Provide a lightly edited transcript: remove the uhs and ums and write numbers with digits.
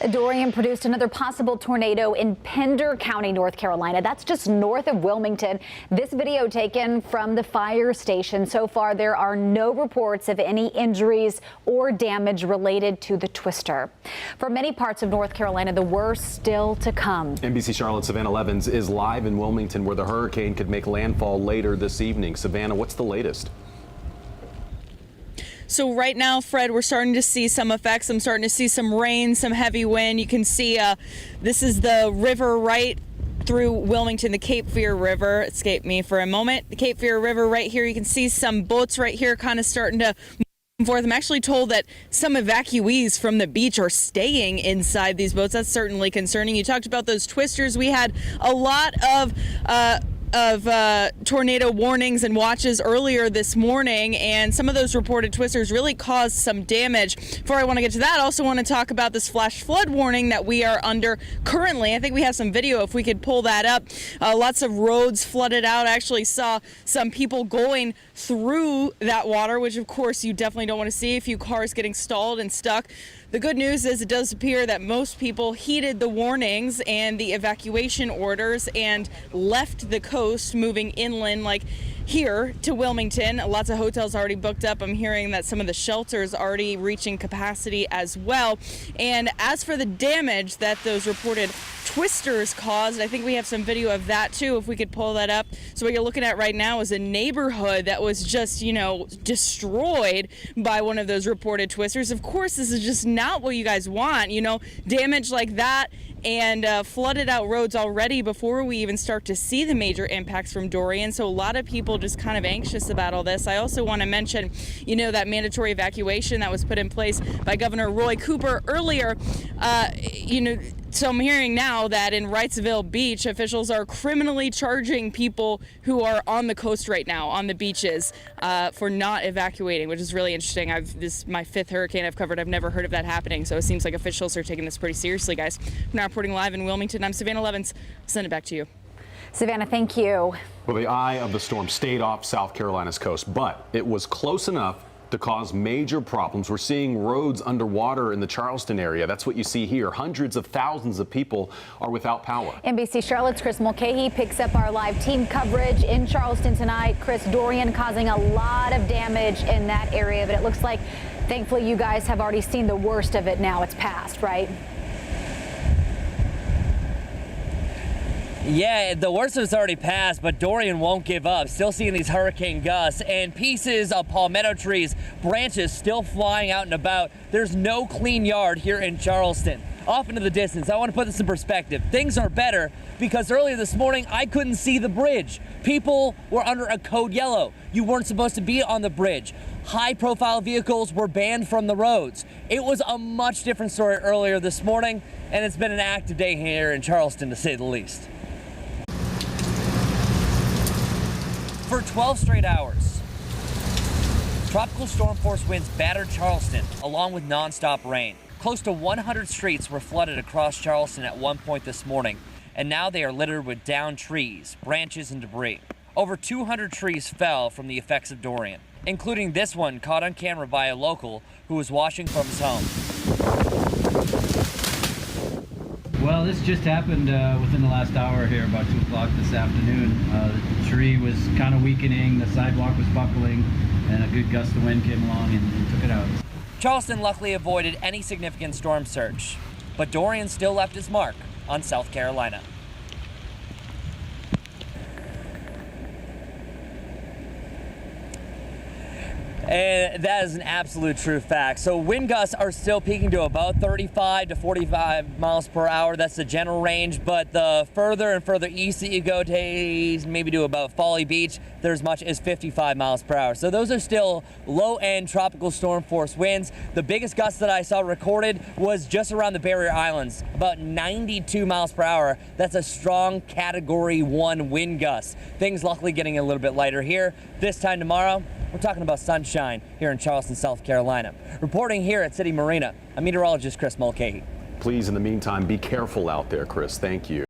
Dorian produced another possible tornado in Pender County, North Carolina. That's just north of Wilmington. This video taken from the fire station. So far, there are no reports of any injuries or damage related to the twister. For many parts of North Carolina, the worst still to come. NBC Charlotte's Savannah Levins is live in Wilmington, where the hurricane could make landfall later this evening. Savannah, what's the latest? So right now, Fred, we're starting to see some effects. I'm starting to see some rain, some heavy wind. You can see this is the river right through Wilmington, the Cape Fear River. Escaped me for a moment. The Cape Fear River right here. You can see some boats right here kind of starting to move forth. I'm actually told that some evacuees from the beach are staying inside these boats. That's certainly concerning. You talked about those twisters. We had a lot of tornado warnings and watches earlier this morning, and some of those reported twisters really caused some damage. Before I want to get to that, I also want to talk about this flash flood warning that we are under currently. I think we have some video if we could pull that up. Lots of roads flooded out. I actually saw some people going through that water, which of course you definitely don't want to see. A few cars getting stalled and stuck. The good news is it does appear that most people heeded the warnings and the evacuation orders and left the coast, moving inland like here to Wilmington. Lots of hotels already booked up. I'm hearing that some of the shelters already reaching capacity as well. And as for the damage that those reported twisters caused, I think we have some video of that too, if we could pull that up. So what you're looking at right now is a neighborhood that was just, destroyed by one of those reported twisters. Of course, this is just not what you guys want, damage like that and flooded out roads already before we even start to see the major impacts from Dorian. So a lot of people just kind of anxious about all this. I also want to mention, that mandatory evacuation that was put in place by Governor Roy Cooper earlier. So I'm hearing now that in Wrightsville Beach, officials are criminally charging people who are on the coast right now, on the beaches, for not evacuating, which is really interesting. This is my fifth hurricane I've covered. I've never heard of that happening, so it seems like officials are taking this pretty seriously, guys. I'm now reporting live in Wilmington. I'm Savannah Levins. I'll send it back to you. Savannah, thank you. Well, the eye of the storm stayed off South Carolina's coast, but it was close enough to cause major problems. We're seeing roads underwater in the Charleston area. That's what you see here. Hundreds of thousands of people are without power. NBC Charlotte's Chris Mulcahy picks up our live team coverage in Charleston tonight. Chris, Dorian causing a lot of damage in that area, but it looks like, thankfully, you guys have already seen the worst of it now. It's passed, right? Yeah, the worst of it's already passed, but Dorian won't give up. Still seeing these hurricane gusts and pieces of palmetto trees, branches still flying out and about. There's no clean yard here in Charleston. Off into the distance, I want to put this in perspective. Things are better because earlier this morning, I couldn't see the bridge. People were under a code yellow. You weren't supposed to be on the bridge. High-profile vehicles were banned from the roads. It was a much different story earlier this morning, and it's been an active day here in Charleston, to say the least. For 12 straight hours, tropical storm force winds battered Charleston, along with nonstop rain. Close to 100 streets were flooded across Charleston at one point this morning, and now they are littered with downed trees, branches, and debris. Over 200 trees fell from the effects of Dorian, including this one caught on camera by a local who was watching from his home. Well, this just happened within the last hour here, about 2 o'clock this afternoon. The tree was kind of weakening, the sidewalk was buckling, and a good gust of wind came along and took it out. Charleston luckily avoided any significant storm surge, but Dorian still left his mark on South Carolina. And that is an absolute true fact. So wind gusts are still peaking to about 35 to 45 miles per hour. That's the general range, but the further and further east that you go, maybe to about Folly Beach, there's as much as 55 miles per hour. So those are still low-end tropical storm force winds. The biggest gust that I saw recorded was just around the Barrier Islands, about 92 miles per hour. That's a strong Category 1 wind gust. Things luckily getting a little bit lighter here. This time tomorrow, we're talking about sunshine here in Charleston, South Carolina. Reporting here at City Marina, I'm meteorologist Chris Mulcahy. Please, in the meantime, be careful out there, Chris. Thank you.